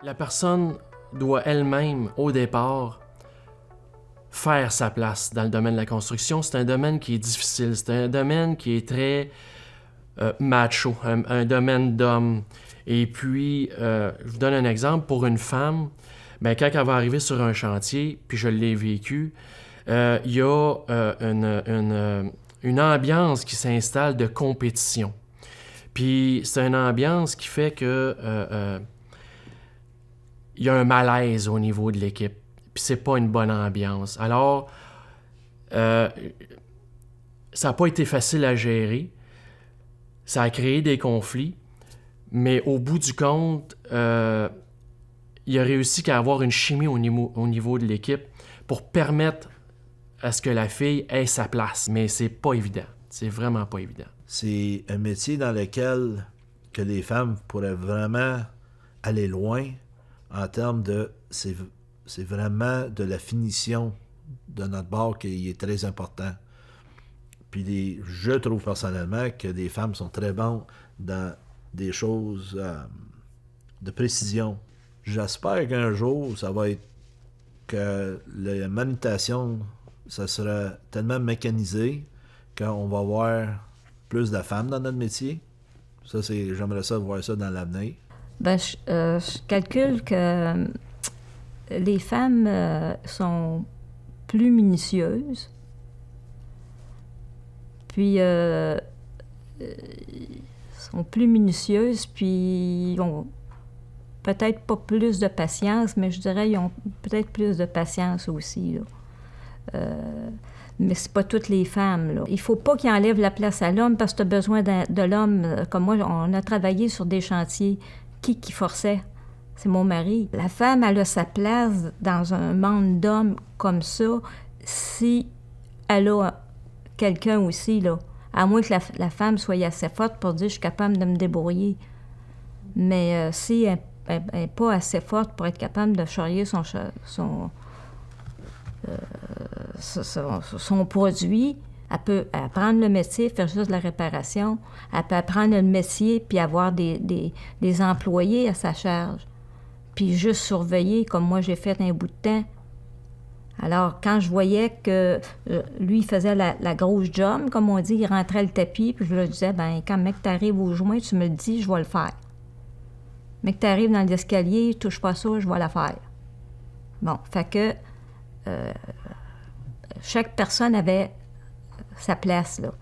La personne doit elle-même, au départ, faire sa place dans le domaine de la construction. C'est un domaine qui est difficile, c'est un domaine qui est très macho, un domaine d'homme. Et puis, je vous donne un exemple, pour une femme, ben, quand elle va arriver sur un chantier, puis je l'ai vécu, il y a une ambiance qui s'installe de compétition. Puis c'est une ambiance qui fait que il y a un malaise au niveau de l'équipe. Puis c'est pas une bonne ambiance. Alors, ça n'a pas été facile à gérer. Ça a créé des conflits. Mais au bout du compte, il a réussi qu'à avoir une chimie au niveau de l'équipe pour permettre à ce que la fille ait sa place. Mais c'est pas évident. C'est vraiment pas évident. C'est un métier dans lequel que les femmes pourraient vraiment aller loin en termes de... C'est vraiment de la finition de notre bord qui est très important. Puis je trouve personnellement que les femmes sont très bonnes dans des choses de précision. J'espère qu'un jour, ça va être que la manutention, ça sera tellement mécanisé qu'on va avoir plus de femmes dans notre métier. Ça, j'aimerais ça voir ça dans l'avenir. Ben, je calcule que les femmes sont plus minutieuses. Puis, sont plus minutieuses, puis ont peut-être pas plus de patience, mais je dirais qu'ils ont peut-être plus de patience aussi, là. Mais c'est pas toutes les femmes, là. Il faut pas qu'ils enlèvent la place à l'homme parce que tu as besoin de l'homme. Comme moi, on a travaillé sur des chantiers. Qui forçait? C'est mon mari. La femme, elle a sa place dans un monde d'hommes comme ça si elle a quelqu'un aussi, là. À moins que la femme soit assez forte pour dire « je suis capable de me débrouiller ». Mais si elle n'est pas assez forte pour être capable de charrier son produit, elle peut apprendre le métier, faire juste de la réparation. Elle peut apprendre le métier puis avoir des employés à sa charge. Puis juste surveiller, comme moi j'ai fait un bout de temps. Alors, quand je voyais que lui, il faisait la grosse job, comme on dit, il rentrait le tapis, puis je lui disais, ben quand mec t'arrives au joint, tu me le dis, je vais le faire. Mec t'arrives dans l'escalier, touche pas ça, je vais la faire. Bon, fait que chaque personne avait sa place, là.